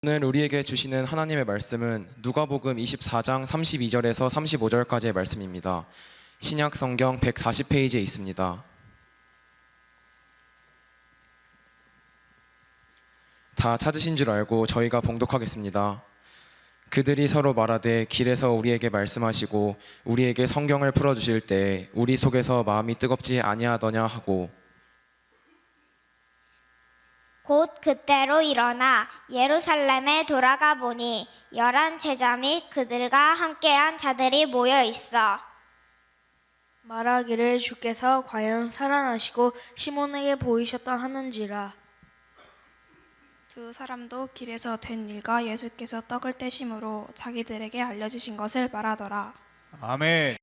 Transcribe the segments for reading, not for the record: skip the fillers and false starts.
오늘 우리에게 주시는 하나님의 말씀은 누가복음 24장 32절에서 35절까지의 말씀입니다. 신약 성경 140페이지에 있습니다. 다 찾으신 줄 알고 저희가 봉독하겠습니다. 그들이 서로 말하되 길에서 우리에게 말씀하시고 우리에게 성경을 풀어주실 때 우리 속에서 마음이 뜨겁지 아니하더냐 하고, 곧 그때로 일어나 예루살렘에 돌아가 보니 11 제자 및 그들과 함께한 자들이 모여 있어 말하기를 주께서 과연 살아나시고 시몬에게 보이셨다 하는지라. 두 사람도 길에서 된 일과 예수께서 떡을 떼심으로 자기들에게 알려주신 것을 말하더라. 아멘.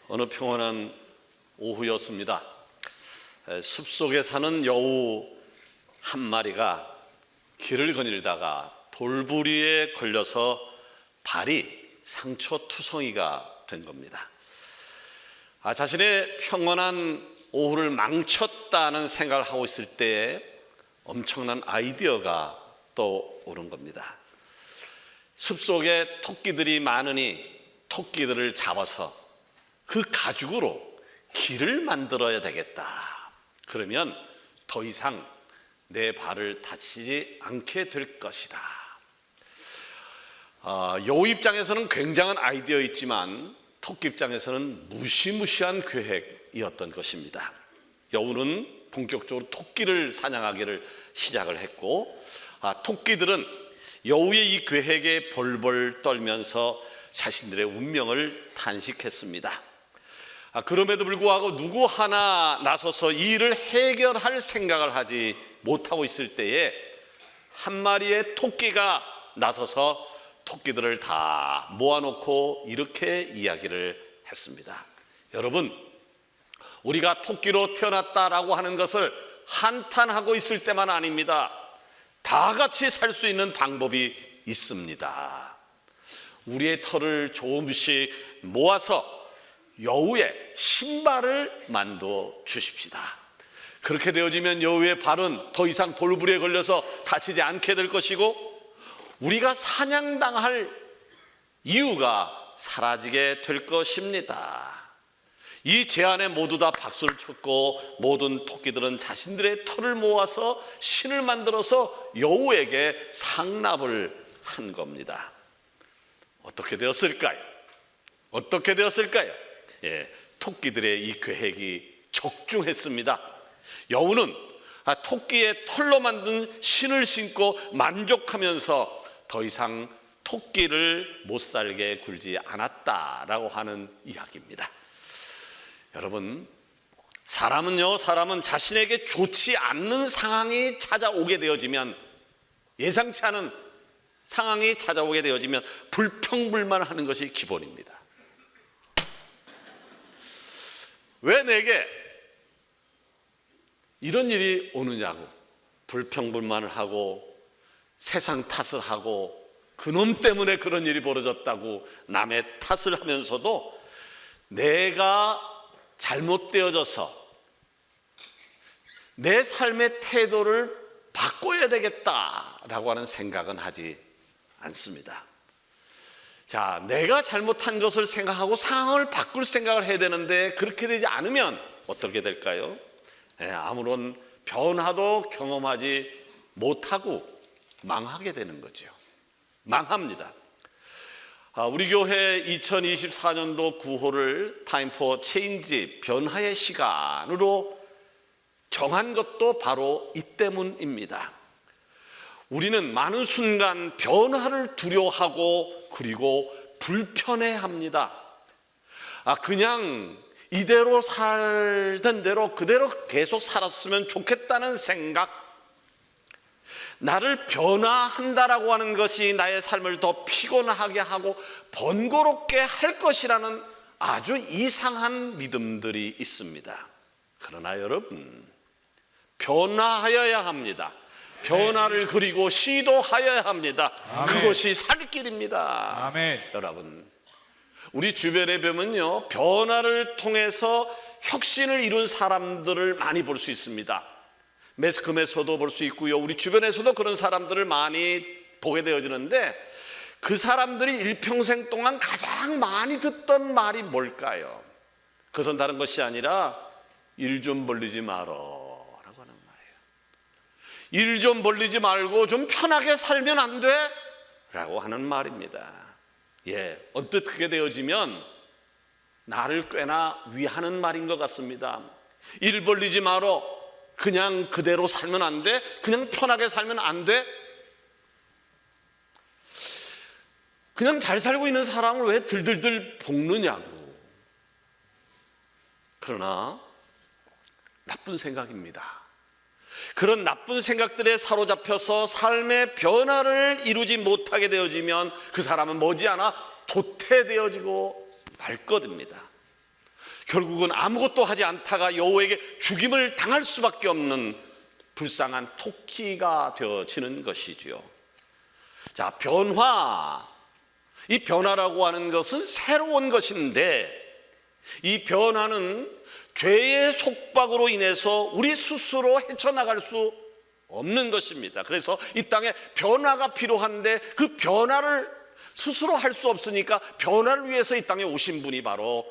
어느 평온한 오후였습니다. 숲속에 사는 여우 한 마리가 길을 거닐다가 돌부리에 걸려서 발이 상처투성이가 된 겁니다. 자신의 평온한 오후를 망쳤다는 생각을 하고 있을 때에 엄청난 아이디어가 떠오른 겁니다. 숲속에 토끼들이 많으니 토끼들을 잡아서 그 가죽으로 길을 만들어야 되겠다. 그러면 더 이상 내 발을 다치지 않게 될 것이다. 여우 입장에서는 굉장한 아이디어였지만 토끼 입장에서는 무시무시한 계획이었던 것입니다. 여우는 본격적으로 토끼를 사냥하기를 시작을 했고, 토끼들은 여우의 이 계획에 벌벌 떨면서 자신들의 운명을 탄식했습니다. 그럼에도 불구하고 누구 하나 나서서 이 일을 해결할 생각을 하지 못하고 있을 때에 한 마리의 토끼가 나서서 토끼들을 다 모아놓고 이렇게 이야기를 했습니다. 여러분, 우리가 토끼로 태어났다라고 하는 것을 한탄하고 있을 때만 아닙니다. 다 같이 살 수 있는 방법이 있습니다. 우리의 털을 조금씩 모아서 여우의 신발을 만들어 주십시다. 그렇게 되어지면 여우의 발은 더 이상 돌부리에 걸려서 다치지 않게 될 것이고, 우리가 사냥당할 이유가 사라지게 될 것입니다. 이 제안에 모두 다 박수를 쳤고, 모든 토끼들은 자신들의 털을 모아서 신을 만들어서 여우에게 상납을 한 겁니다. 어떻게 되었을까요? 어떻게 되었을까요? 토끼들의 이 계획이 적중했습니다. 여우는 토끼의 털로 만든 신을 신고 만족하면서 더 이상 토끼를 못 살게 굴지 않았다라고 하는 이야기입니다. 여러분, 사람은 자신에게 좋지 않는 상황이 찾아오게 되어지면, 예상치 않은 상황이 찾아오게 되어지면 불평불만하는 것이 기본입니다. 왜 내게 이런 일이 오느냐고 불평불만을 하고 세상 탓을 하고 그놈 때문에 그런 일이 벌어졌다고 남의 탓을 하면서도 내가 잘못되어져서 내 삶의 태도를 바꿔야 되겠다라고 하는 생각은 하지 않습니다. 자, 내가 잘못한 것을 생각하고 상황을 바꿀 생각을 해야 되는데 그렇게 되지 않으면 어떻게 될까요? 아무런 변화도 경험하지 못하고 망하게 되는 거죠. 망합니다. 우리 교회 2024년도 구호를 Time for Change, 변화의 시간으로 정한 것도 바로 이 때문입니다. 우리는 많은 순간 변화를 두려워하고 그리고 불편해합니다. 그냥 이대로 살던 대로 그대로 계속 살았으면 좋겠다는 생각, 나를 변화한다라고 하는 것이 나의 삶을 더 피곤하게 하고 번거롭게 할 것이라는 아주 이상한 믿음들이 있습니다. 그러나 여러분, 변화하여야 합니다. 변화를 그리고 시도하여야 합니다. 아멘. 그것이 살 길입니다. 아멘. 여러분, 우리 주변에 보면요, 변화를 통해서 혁신을 이룬 사람들을 많이 볼 수 있습니다. 매스컴에서도 볼 수 있고요, 우리 주변에서도 그런 사람들을 많이 보게 되어지는데, 그 사람들이 일평생 동안 가장 많이 듣던 말이 뭘까요? 그것은 다른 것이 아니라 일 좀 벌리지 말어 라고 하는 말이에요. 일 좀 벌리지 말고 좀 편하게 살면 안 돼? 라고 하는 말입니다. 언뜻 그게 되어지면 나를 꽤나 위하는 말인 것 같습니다. 일 벌리지 말어, 그냥 그대로 살면 안 돼? 그냥 편하게 살면 안 돼? 그냥 잘 살고 있는 사람을 왜 들들들 볶느냐고. 그러나 나쁜 생각입니다. 그런 나쁜 생각들에 사로잡혀서 삶의 변화를 이루지 못하게 되어지면 그 사람은 머지않아 도태되어지고 말거듭니다. 결국은 아무것도 하지 않다가 여호와에게 죽임을 당할 수밖에 없는 불쌍한 토끼가 되어지는 것이지요. 자, 이 변화라고 하는 것은 새로운 것인데, 이 변화는 죄의 속박으로 인해서 우리 스스로 헤쳐나갈 수 없는 것입니다. 그래서 이 땅에 변화가 필요한데 그 변화를 스스로 할 수 없으니까 변화를 위해서 이 땅에 오신 분이 바로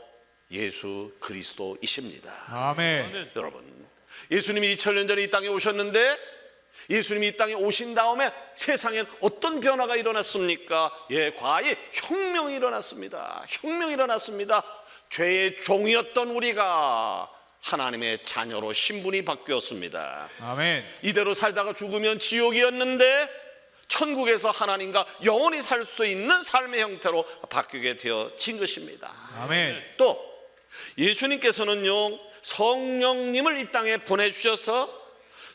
예수 그리스도이십니다. 아멘. 여러분, 예수님이 2000년 전에 이 땅에 오셨는데, 예수님이 이 땅에 오신 다음에 세상엔 어떤 변화가 일어났습니까? 과히 혁명이 일어났습니다. 혁명이 일어났습니다. 죄의 종이었던 우리가 하나님의 자녀로 신분이 바뀌었습니다. 아멘. 이대로 살다가 죽으면 지옥이었는데 천국에서 하나님과 영원히 살 수 있는 삶의 형태로 바뀌게 되어진 것입니다. 아멘. 또 예수님께서는요, 성령님을 이 땅에 보내주셔서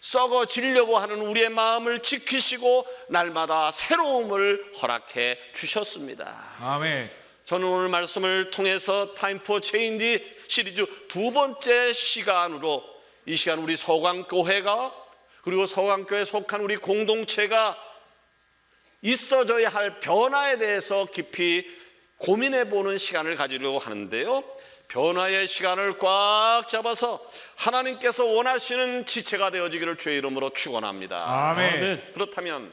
썩어지려고 하는 우리의 마음을 지키시고 날마다 새로움을 허락해 주셨습니다. 아멘. 저는 오늘 말씀을 통해서 타임 포 체인지 시리즈 두 번째 시간으로, 이 시간 우리 서강교회가, 그리고 서강교회에 속한 우리 공동체가 있어져야 할 변화에 대해서 깊이 고민해 보는 시간을 가지려고 하는데요, 변화의 시간을 꽉 잡아서 하나님께서 원하시는 지체가 되어지기를 주의 이름으로 축원합니다. 아멘. 그렇다면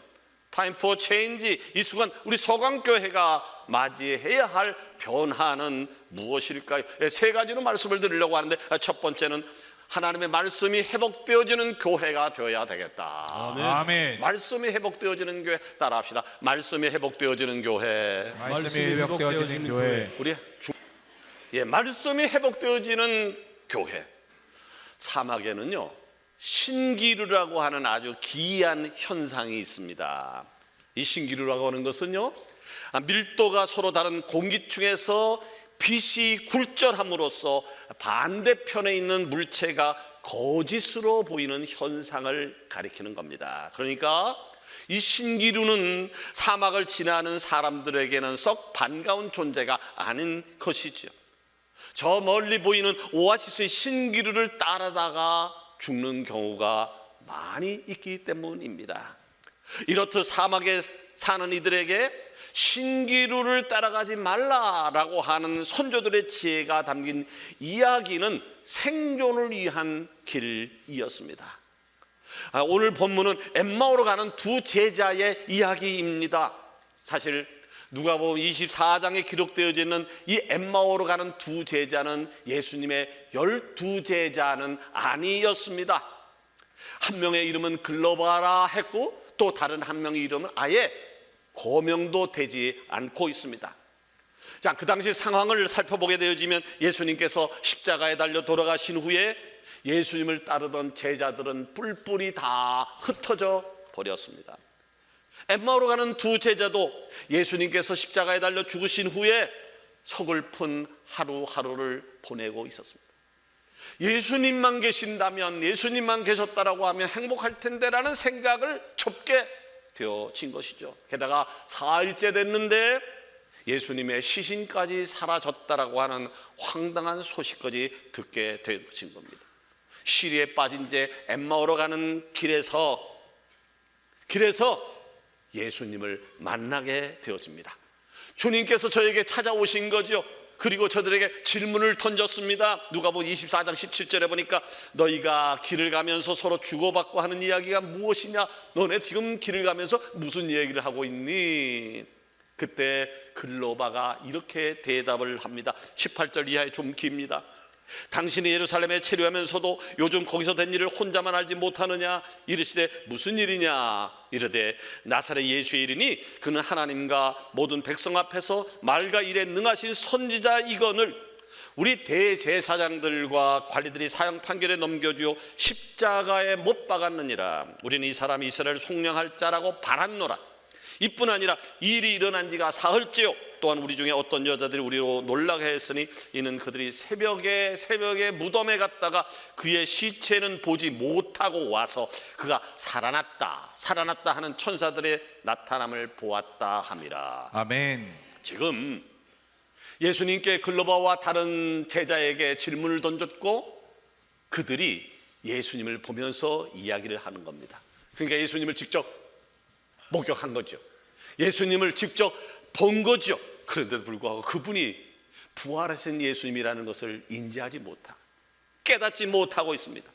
타임 포 체인지, 이 순간 우리 서강교회가 맞이해야 할 변화는 무엇일까요? 세 가지로 말씀을 드리려고 하는데, 첫 번째는 하나님의 말씀이 회복되어지는 교회가 되어야 되겠다. 아멘. 말씀이 회복되어지는 교회, 따라합시다. 말씀이 회복되어지는 교회. 말씀이 회복되어지는 교회. 말씀이 회복되어지는 교회. 사막에는요, 신기루라고 하는 아주 기이한 현상이 있습니다. 이 신기루라고 하는 것은요, 밀도가 서로 다른 공기층에서 빛이 굴절함으로써 반대편에 있는 물체가 거짓으로 보이는 현상을 가리키는 겁니다. 그러니까 이 신기루는 사막을 지나는 사람들에게는 썩 반가운 존재가 아닌 것이죠. 저 멀리 보이는 오아시스의 신기루를 따라다가 죽는 경우가 많이 있기 때문입니다. 이렇듯 사막에 사는 이들에게 신기루를 따라가지 말라라고 하는 선조들의 지혜가 담긴 이야기는 생존을 위한 길이었습니다. 오늘 본문은 엠마오로 가는 두 제자의 이야기입니다. 사실 누가복음 24장에 기록되어져 있는 이 엠마오로 가는 두 제자는 예수님의 12제자는 아니었습니다. 한 명의 이름은 글로바라 했고, 또 다른 한 명의 이름은 아예 고명도 되지 않고 있습니다. 자, 그 당시 상황을 살펴보게 되어지면 예수님께서 십자가에 달려 돌아가신 후에 예수님을 따르던 제자들은 뿔뿔이 다 흩어져 버렸습니다. 엠마오로 가는 두 제자도 예수님께서 십자가에 달려 죽으신 후에 서글픈 하루하루를 보내고 있었습니다. 예수님만 계신다면, 예수님만 계셨다라고 하면 행복할 텐데라는 생각을 접게 되어진 것이죠. 게다가 4일째 됐는데 예수님의 시신까지 사라졌다라고 하는 황당한 소식까지 듣게 된 겁니다. 시리에 빠진 채 엠마오로 가는 길에서 예수님을 만나게 되어집니다. 주님께서 저에게 찾아오신 거죠. 그리고 저들에게 질문을 던졌습니다. 누가복음 24장 17절에 보니까 너희가 길을 가면서 서로 주고받고 하는 이야기가 무엇이냐? 너네 지금 길을 가면서 무슨 얘기를 하고 있니? 그때 글로바가 이렇게 대답을 합니다. 18절 이하에 좀 깁니다. 당신이 예루살렘에 체류하면서도 요즘 거기서 된 일을 혼자만 알지 못하느냐? 이르시되 무슨 일이냐? 이르되 나사렛 예수의 일이니 그는 하나님과 모든 백성 앞에서 말과 일에 능하신 선지자이거늘 우리 대제사장들과 관리들이 사형 판결에 넘겨주어 십자가에 못 박았느니라. 우리는 이 사람이 이스라엘을 속량할 자라고 바랐노라. 이뿐 아니라 이 일이 일어난 지가 사흘째요. 또한 우리 중에 어떤 여자들이 우리로 놀라게 했으니 이는 그들이 새벽에 무덤에 갔다가 그의 시체는 보지 못하고 와서 그가 살아났다 하는 천사들의 나타남을 보았다 함이라. 아멘. 지금 예수님께 글로바와 다른 제자에게 질문을 던졌고 그들이 예수님을 보면서 이야기를 하는 겁니다. 그러니까 예수님을 직접 목격한 거죠. 예수님을 직접 본 거죠. 그런데도 불구하고 그분이 부활하신 예수님이라는 것을 인지하지 못하고 깨닫지 못하고 있습니다.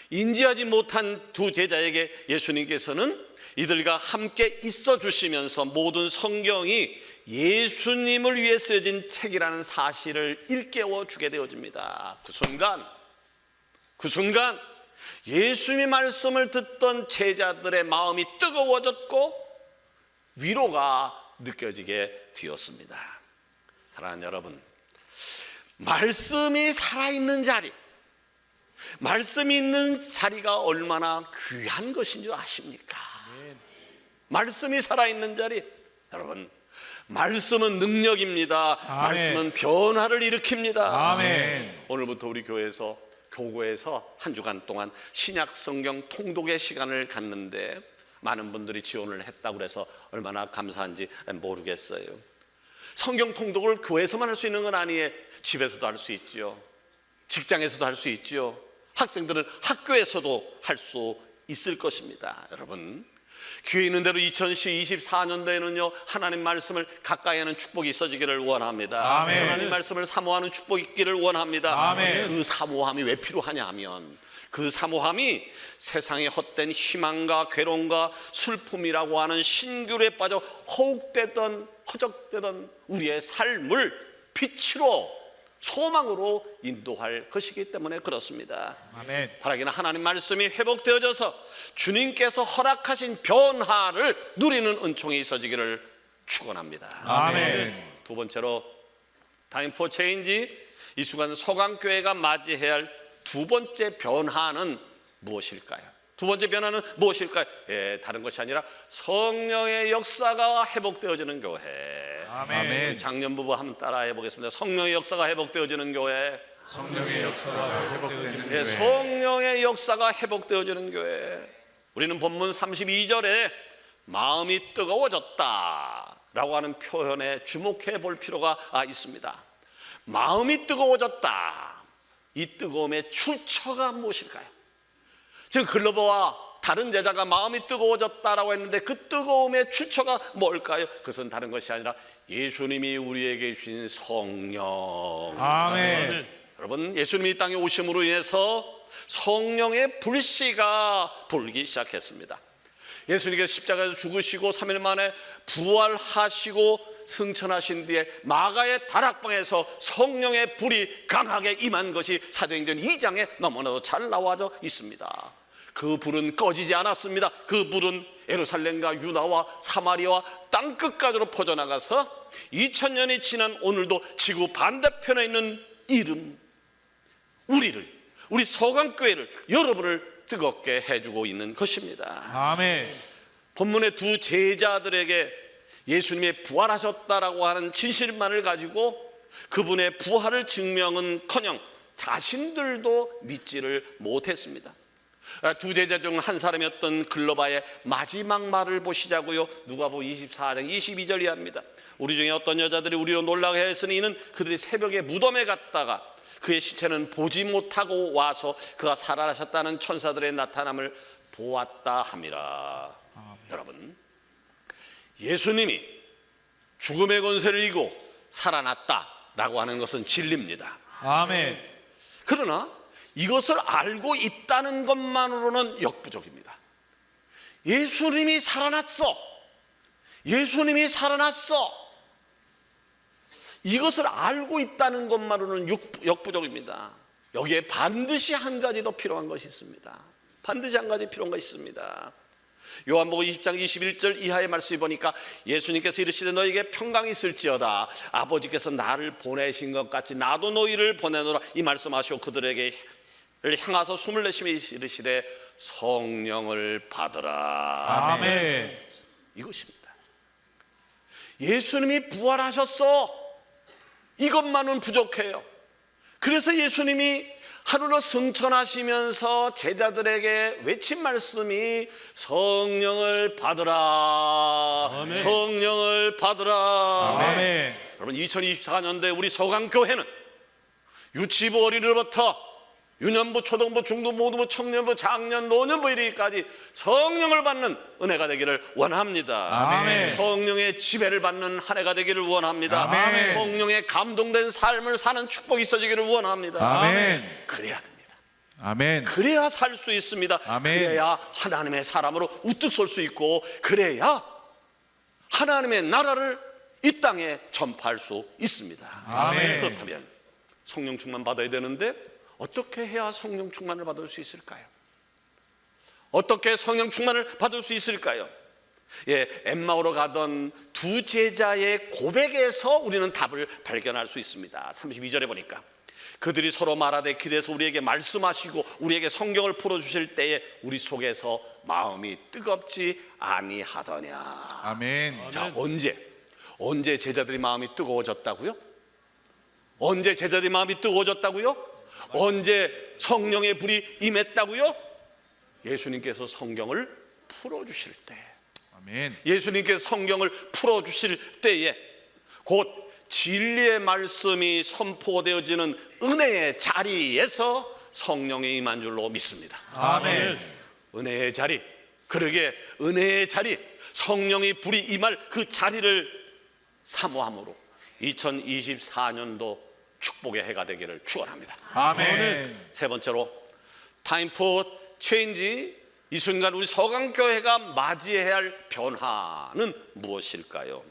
인지하지 못한 두 제자에게 예수님께서는 이들과 함께 있어 주시면서 모든 성경이 예수님을 위해 쓰여진 책이라는 사실을 일깨워 주게 되어집니다. 그 순간 예수님의 말씀을 듣던 제자들의 마음이 뜨거워졌고 위로가 느껴지게 되었습니다. 사랑하는 여러분, 말씀이 살아있는 자리, 말씀이 있는 자리가 얼마나 귀한 것인 줄 아십니까? 말씀이 살아있는 자리, 여러분, 말씀은 능력입니다. 아멘. 말씀은 변화를 일으킵니다. 아멘. 오늘부터 우리 교구에서 한 주간 동안 신약 성경 통독의 시간을 갖는데 많은 분들이 지원을 했다고 그래서 얼마나 감사한지 모르겠어요. 성경 통독을 교회에서만 할 수 있는 건 아니에요. 집에서도 할 수 있죠. 직장에서도 할 수 있죠. 학생들은 학교에서도 할 수 있을 것입니다. 여러분, 기회 있는 대로 2024년도에는요 하나님 말씀을 가까이 하는 축복이 있어지기를 원합니다. 아멘. 하나님 말씀을 사모하는 축복이 있기를 원합니다. 아멘. 그 사모함이 왜 필요하냐 하면 그 사모함이 세상의 헛된 희망과 괴로움과 슬픔이라고 하는 신규에 빠져 허적되던 우리의 삶을 빛으로 소망으로 인도할 것이기 때문에 그렇습니다. 아멘. 바라기는 하나님 말씀이 회복되어져서 주님께서 허락하신 변화를 누리는 은총이 있어지기를 축원합니다. 아멘. 두 번째로 타임 포 체인지, 이 순간 소강교회가 맞이해야 할 두 번째 변화는 무엇일까요? 두 번째 변화는 무엇일까요? 다른 것이 아니라 성령의 역사가 회복되어지는 교회. 아멘. 우리 장년 부부 한번 따라해 보겠습니다. 성령의 역사가 회복되어지는 교회. 성령의 역사가 회복되는 교회. 성령의 역사가 회복되어지는 교회. 우리는 본문 32절에 마음이 뜨거워졌다라고 하는 표현에 주목해 볼 필요가 있습니다. 마음이 뜨거워졌다. 이 뜨거움의 출처가 무엇일까요? 지금 글로버와 다른 제자가 마음이 뜨거워졌다라고 했는데 그 뜨거움의 출처가 뭘까요? 그것은 다른 것이 아니라 예수님이 우리에게 주신 성령. 아멘. 여러분, 예수님이 이 땅에 오심으로 인해서 성령의 불씨가 돌기 시작했습니다. 예수님께서 십자가에서 죽으시고 3일 만에 부활하시고 승천하신 뒤에 마가의 다락방에서 성령의 불이 강하게 임한 것이 사도행전 2장에 너무나도 잘 나와져 있습니다. 그 불은 꺼지지 않았습니다. 그 불은 예루살렘과 유다와 사마리아와 땅끝까지로 퍼져나가서 2000년이 지난 오늘도 지구 반대편에 있는 우리 서강교회를, 여러분을 뜨겁게 해주고 있는 것입니다. 아멘. 본문의 두 제자들에게 예수님이 부활하셨다라고 하는 진실만을 가지고 그분의 부활을 증명은커녕 자신들도 믿지를 못했습니다. 두 제자 중 한 사람이었던 글로바의 마지막 말을 보시자고요. 누가복음 24장 22절 이하입니다. 우리 중에 어떤 여자들이 우리로 놀라게 했으니 이는 그들이 새벽에 무덤에 갔다가 그의 시체는 보지 못하고 와서 그가 살아나셨다는 천사들의 나타남을 보았다 함이라. 여러분, 예수님이 죽음의 권세를 이기고 살아났다 라고 하는 것은 진리입니다. 아멘. 그러나 이것을 알고 있다는 것만으로는 역부족입니다. 예수님이 살아났어. 예수님이 살아났어. 이것을 알고 있다는 것만으로는 역부족입니다. 여기에 반드시 한 가지 더 필요한 것이 있습니다. 반드시 한 가지 필요한 것이 있습니다. 요한복음 20장 21절 이하의 말씀을 보니까 예수님께서 이르시되 너에게 평강이 있을지어다. 아버지께서 나를 보내신 것 같이 나도 너희를 보내노라. 이 말씀하시고 그들에게 향하서 숨을 내쉬며 이르시되 성령을 받으라. 아멘. 이것입니다. 예수님이 부활하셨어. 이것만은 부족해요. 그래서 예수님이 하늘로 승천하시면서 제자들에게 외친 말씀이 성령을 받으라. 아멘. 성령을 받으라. 아멘. 여러분 2024년도에 우리 서강교회는 유치부 어린이로부터 유년부, 초등부, 중등부, 고등부, 청년부, 장년, 노년부 이르기까지 성령을 받는 은혜가 되기를 원합니다. 아멘. 성령의 지배를 받는 한 해가 되기를 원합니다. 아멘. 성령의 감동된 삶을 사는 축복이 있어지기를 원합니다. 아멘. 그래야 됩니다. 아멘. 그래야 살 수 있습니다. 아멘. 그래야 하나님의 사람으로 우뚝 설 수 있고, 그래야 하나님의 나라를 이 땅에 전파할 수 있습니다. 아멘. 그렇다면 성령 충만 받아야 되는데 어떻게 해야 성령 충만을 받을 수 있을까요? 어떻게 성령 충만을 받을 수 있을까요? 엠마오로 가던 두 제자의 고백에서 우리는 답을 발견할 수 있습니다. 32절에 보니까 그들이 서로 말하되 길에서 우리에게 말씀하시고 우리에게 성경을 풀어주실 때에 우리 속에서 마음이 뜨겁지 아니하더냐. 아멘. 자, 언제 제자들이 마음이 뜨거워졌다고요? 언제 제자들이 마음이 뜨거워졌다고요? 언제 성령의 불이 임했다고요? 예수님께서 성경을 풀어주실 때. 아멘. 예수님께서 성경을 풀어주실 때에 곧 진리의 말씀이 선포되어지는 은혜의 자리에서 성령이 임한 줄로 믿습니다. 아멘. 은혜의 자리, 그러게 은혜의 자리, 성령의 불이 임할 그 자리를 사모함으로 2024년도 축복의 해가 되기를 축원합니다. 아멘. 세 번째로 타임 포 체인지, 이 순간 우리 서강교회가 맞이해야 할 변화는 무엇일까요?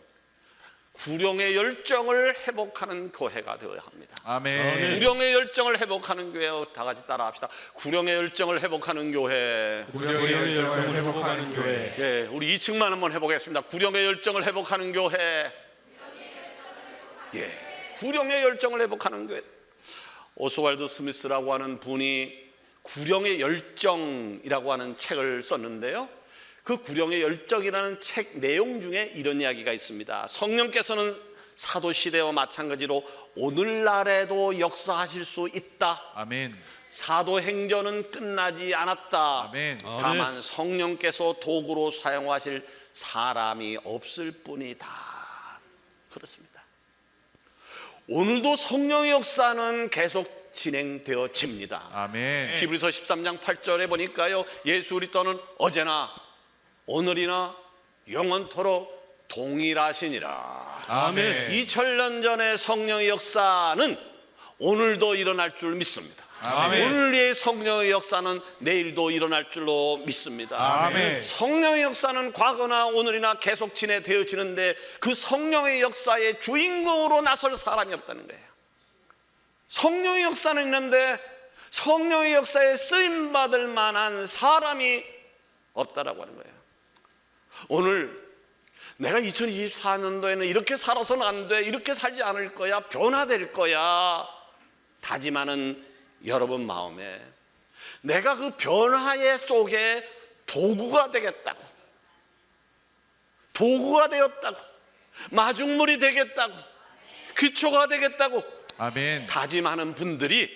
구령의 열정을 회복하는 교회가 되어야 합니다. 아멘. 구령의 열정을 회복하는 교회, 다 같이 따라합시다. 구령의 열정을 회복하는 교회. 구령의 열정을 회복하는 교회. 우리 2층만 한번 해보겠습니다. 구령의 열정을 회복하는 교회. 구령의 열정을 회복하는 교회. 오스왈드 스미스라고 하는 분이 구령의 열정이라고 하는 책을 썼는데요, 그 구령의 열정이라는 책 내용 중에 이런 이야기가 있습니다. 성령께서는 사도시대와 마찬가지로 오늘날에도 역사하실 수 있다. 아멘. 사도행전은 끝나지 않았다. 아멘. 다만 성령께서 도구로 사용하실 사람이 없을 뿐이다. 그렇습니다. 오늘도 성령의 역사는 계속 진행되어집니다. 아멘. 히브리서 13장 8절에 보니까요, 예수 그리스도는 어제나 오늘이나 영원토록 동일하시니라. 아멘. 2000년 전의 성령의 역사는 오늘도 일어날 줄 믿습니다. 아멘. 오늘의 성령의 역사는 내일도 일어날 줄로 믿습니다. 아멘. 성령의 역사는 과거나 오늘이나 계속 진행되어지는데 그 성령의 역사의 주인공으로 나설 사람이 없다는 거예요. 성령의 역사는 있는데 성령의 역사에 쓰임받을 만한 사람이 없다라고 하는 거예요. 오늘 내가 2024년도에는 이렇게 살아서는 안 돼, 이렇게 살지 않을 거야, 변화될 거야 다짐하는 여러분 마음에 내가 그 변화의 속에 도구가 되겠다고, 도구가 되었다고, 마중물이 되겠다고, 기초가 되겠다고 아멘. 다짐하는 분들이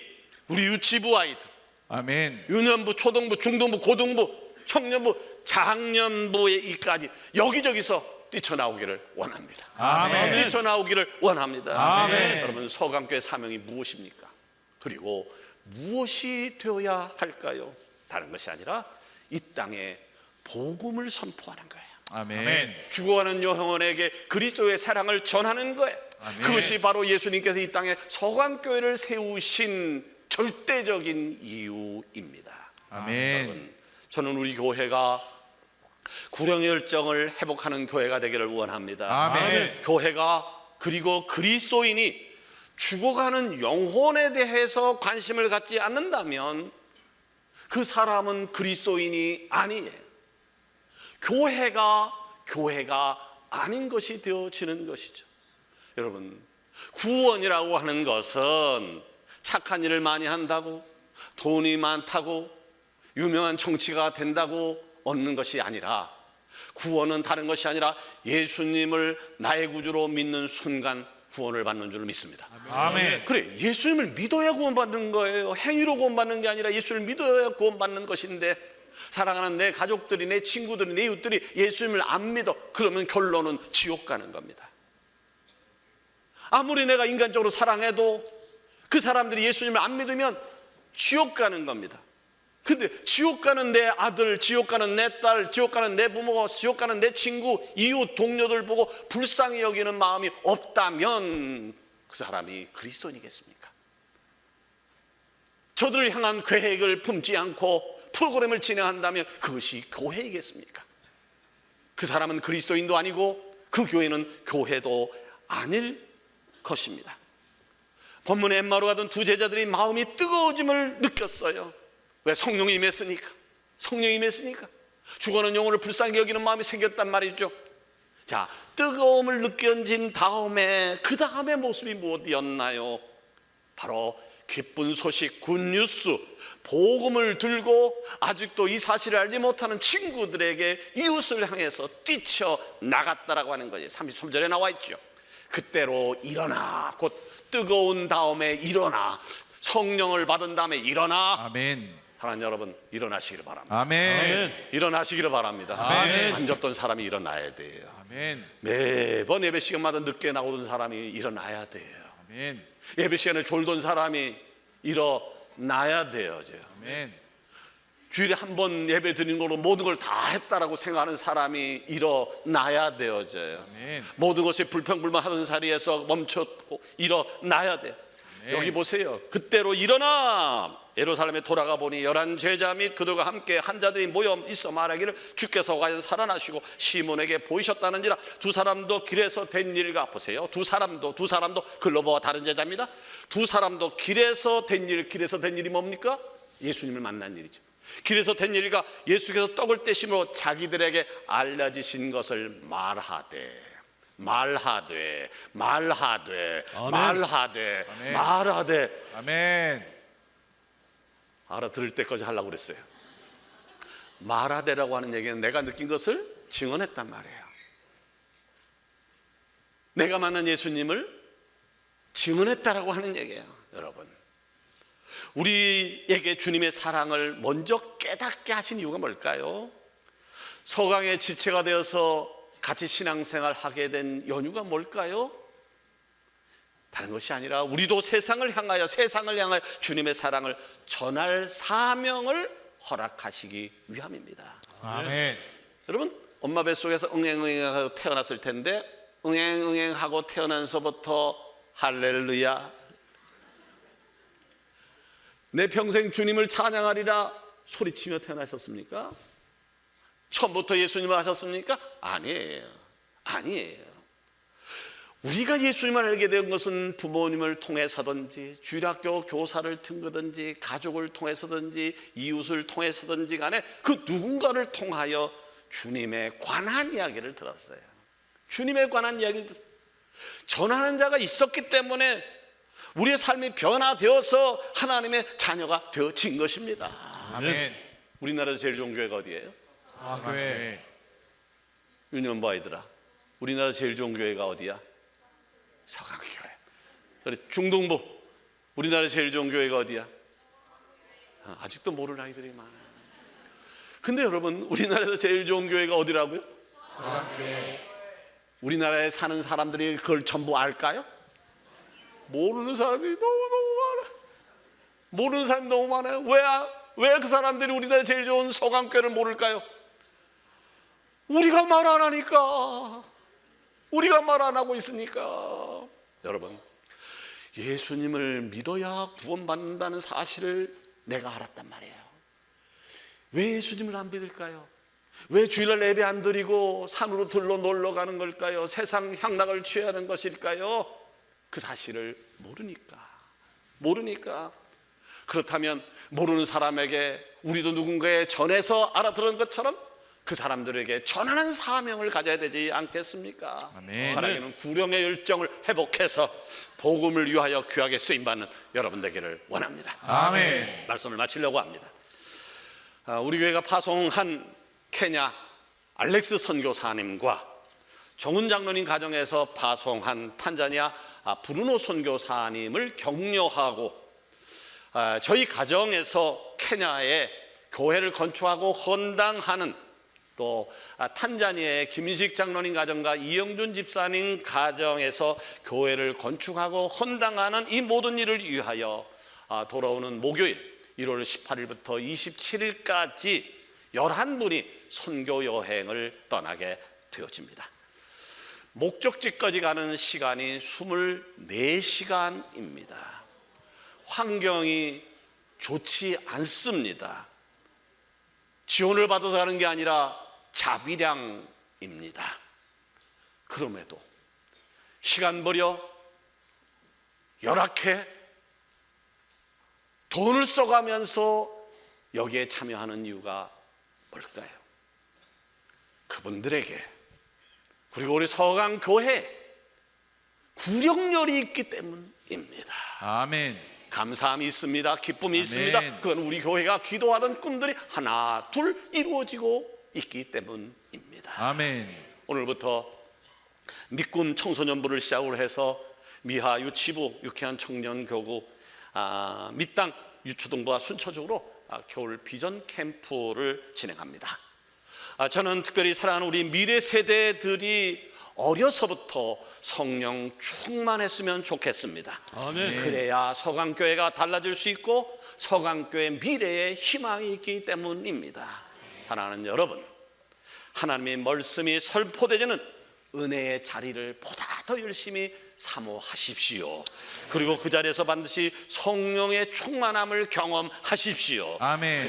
우리 유치부 아이들, 아멘. 유년부, 초등부, 중등부, 고등부, 청년부, 장년부에까지 여기저기서 뛰쳐나오기를 원합니다. 아멘. 뛰쳐나오기를 원합니다. 아멘. 여러분, 서강교회 사명이 무엇입니까? 그리고 무엇이 되어야 할까요? 다른 것이 아니라 이 땅에 복음을 선포하는 거예요. 아멘. 죽어가는 영혼에게 그리스도의 사랑을 전하는 거예요. 아멘. 그것이 바로 예수님께서 이 땅에 서강교회를 세우신 절대적인 이유입니다. 아멘. 여러분, 저는 우리 교회가 구령 열정을 회복하는 교회가 되기를 원합니다. 아멘. 교회가 그리고 그리스도인이 죽어가는 영혼에 대해서 관심을 갖지 않는다면 그 사람은 그리스도인이 아니에요. 교회가 아닌 것이 되어지는 것이죠. 여러분, 구원이라고 하는 것은 착한 일을 많이 한다고, 돈이 많다고, 유명한 정치가 된다고 얻는 것이 아니라, 구원은 다른 것이 아니라 예수님을 나의 구주로 믿는 순간 구원을 받는 줄 믿습니다. 아멘. 그래, 예수님을 믿어야 구원받는 거예요. 행위로 구원받는 게 아니라 예수를 믿어야 구원받는 것인데, 사랑하는 내 가족들이, 내 친구들이, 내 이웃들이 예수님을 안 믿어, 그러면 결론은 지옥 가는 겁니다. 아무리 내가 인간적으로 사랑해도 그 사람들이 예수님을 안 믿으면 지옥 가는 겁니다. 근데 지옥 가는 내 아들, 지옥 가는 내 딸, 지옥 가는 내 부모, 지옥 가는 내 친구, 이웃, 동료들 보고 불쌍히 여기는 마음이 없다면 그 사람이 그리스도인이겠습니까? 저들을 향한 계획을 품지 않고 프로그램을 진행한다면 그것이 교회이겠습니까? 그 사람은 그리스도인도 아니고 그 교회는 교회도 아닐 것입니다. 본문에 엠마오로 가던 두 제자들이 마음이 뜨거워짐을 느꼈어요. 왜? 성령이 임했으니까. 성령이 임했으니까 죽어가는 영혼을 불쌍히 여기는 마음이 생겼단 말이죠. 자, 뜨거움을 느껴진 다음에 그 다음의 모습이 무엇이었나요? 바로 기쁜 소식, 굿뉴스, 복음을 들고 아직도 이 사실을 알지 못하는 친구들에게, 이웃을 향해서 뛰쳐나갔다라고 하는 거예요. 33절에 나와 있죠. 그때로 일어나, 곧 뜨거운 다음에 일어나, 성령을 받은 다음에 일어나. 아멘. 사랑하는 여러분, 일어나시기를 바랍니다. 아멘. 일어나시기를 바랍니다. 아멘. 앉았던 사람이 일어나야 돼요. 아멘. 매번 예배 시간마다 늦게 나오던 사람이 일어나야 돼요. 아멘. 예배 시간에 졸던 사람이 일어나야 돼요. 아멘. 주일에 한 번 예배 드리는 걸로 모든 걸 다 했다라고 생각하는 사람이 일어나야 되어져요. 아멘. 모든 것이 불평불만하던 자리에서 멈췄고 일어나야 돼. 아멘. 여기 보세요. 그때로 일어나 예루살렘에 돌아가 보니 11 제자 및 그들과 함께 한 자들이 모여 있어 말하기를 주께서 과연 살아나시고 시몬에게 보이셨다는지라. 두 사람도 길에서 된 일과, 보세요. 두 사람도 글로버와 다른 제자입니다. 두 사람도 길에서 된 일이 뭡니까? 예수님을 만난 일이죠. 길에서 된 일과 예수께서 떡을 떼심으로 자기들에게 알려지신 것을 말하되 아멘. 알아들을 때까지 하려고 그랬어요. 말하되라고 하는 얘기는 내가 느낀 것을 증언했단 말이에요. 내가 만난 예수님을 증언했다라고 하는 얘기예요. 여러분, 우리에게 주님의 사랑을 먼저 깨닫게 하신 이유가 뭘까요? 서강의 지체가 되어서 같이 신앙생활 하게 된 연유가 뭘까요? 다른 것이 아니라 우리도 세상을 향하여 주님의 사랑을 전할 사명을 허락하시기 위함입니다. 아멘. 여러분, 엄마 뱃속에서 응행하고 태어났을 텐데 응행하고 태어나서부터 할렐루야, 내 평생 주님을 찬양하리라 소리치며 태어나셨습니까? 처음부터 예수님을 아셨습니까? 아니에요. 우리가 예수님을 알게 된 것은 부모님을 통해서든지, 주일학교 교사를 통해서든지, 가족을 통해서든지, 이웃을 통해서든지 간에 그 누군가를 통하여 주님에 관한 이야기를 들었어요. 주님에 관한 이야기를 전하는 자가 있었기 때문에 우리의 삶이 변화되어서 하나님의 자녀가 되어진 것입니다. 아멘. 우리나라에서 제일 좋은 교회가 어디예요? 교회. 유년부 아이들아, 우리나라 제일 좋은 교회가 어디야? 서강교회. 그래, 중동부, 우리나라 제일 좋은 교회가 어디야? 아직도 모르는 아이들이 많아요. 근데 여러분, 우리나라에서 제일 좋은 교회가 어디라고요? 서강교회. 우리나라에 사는 사람들이 그걸 전부 알까요? 모르는 사람이 너무 많아. 모르는 사람이 너무 많아요. 왜 그 사람들이 우리나라에 제일 좋은 서강교회를 모를까요? 우리가 말 안 하니까. 우리가 말 안 하고 있으니까. 여러분, 예수님을 믿어야 구원받는다는 사실을 내가 알았단 말이에요. 왜 예수님을 안 믿을까요? 왜 주일날 예배 안 드리고 산으로 들러 놀러 가는 걸까요? 세상 향락을 취하는 것일까요? 그 사실을 모르니까. 그렇다면 모르는 사람에게 우리도 누군가에 전해서 알아들은 것처럼 그 사람들에게 전하는 사명을 가져야 되지 않겠습니까? 아멘. 바라기는 구령의 열정을 회복해서 복음을 위하여 귀하게 쓰임받는 여러분 되기를 원합니다. 아멘. 말씀을 마치려고 합니다. 우리 교회가 파송한 케냐 알렉스 선교사님과 정훈 장로님 가정에서 파송한 탄자니아 브루노 선교사님을 격려하고 저희 가정에서 케냐에 교회를 건축하고 헌당하는 또 탄자니아의 김인식 장로님 가정과 이영준 집사님 가정에서 교회를 건축하고 헌당하는 이 모든 일을 위하여 돌아오는 목요일 1월 18일부터 27일까지 11분이 선교 여행을 떠나게 되어집니다. 목적지까지 가는 시간이 24시간입니다. 환경이 좋지 않습니다. 지원을 받아서 가는 게 아니라 자비량입니다. 그럼에도 시간 버려 열악해 돈을 써가면서 여기에 참여하는 이유가 뭘까요? 그분들에게 그리고 우리 서강교회 구령열이 있기 때문입니다. 아멘. 감사함이 있습니다. 기쁨이 아멘. 있습니다. 그건 우리 교회가 기도하던 꿈들이 하나 둘 이루어지고 있기 때문입니다. 아멘. 오늘부터 미꿈 청소년부를 시작으로 해서 미하 유치부, 유쾌한 청년교구, 밑당 유초등부와 순차적으로 겨울 비전 캠프를 진행합니다. 저는 특별히 사랑하는 우리 미래 세대들이 어려서부터 성령 충만했으면 좋겠습니다. 아멘. 그래야 서강교회가 달라질 수 있고 서강교회 미래에 희망이 있기 때문입니다. 사랑하는 여러분, 하나님의 말씀이 설포되지는 은혜의 자리를 보다 더 열심히 사모하십시오. 그리고 그 자리에서 반드시 성령의 충만함을 경험하십시오. 아멘.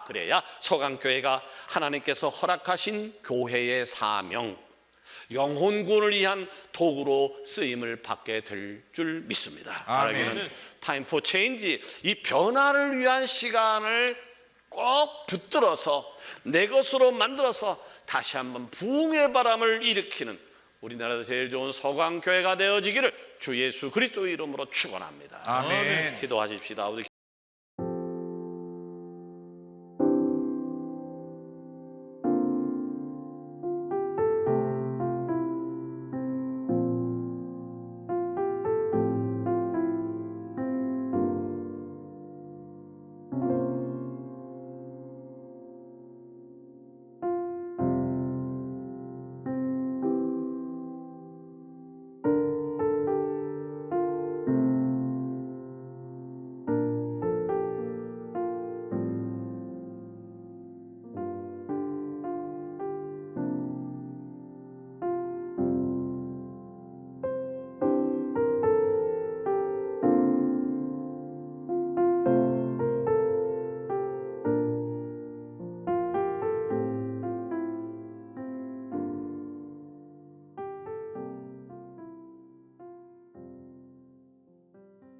그래야 서강교회가 하나님께서 허락하신 교회의 사명, 영혼구원을 위한 도구로 쓰임을 받게 될 줄 믿습니다. 아멘. 바라기는 타임 포 체인지, 이 변화를 위한 시간을 꼭 붙들어서 내 것으로 만들어서 다시 한번 부흥의 바람을 일으키는 우리나라에서 제일 좋은 서강교회가 되어지기를 주 예수 그리스도의 이름으로 축원합니다. 아멘. 기도하십시다. 우리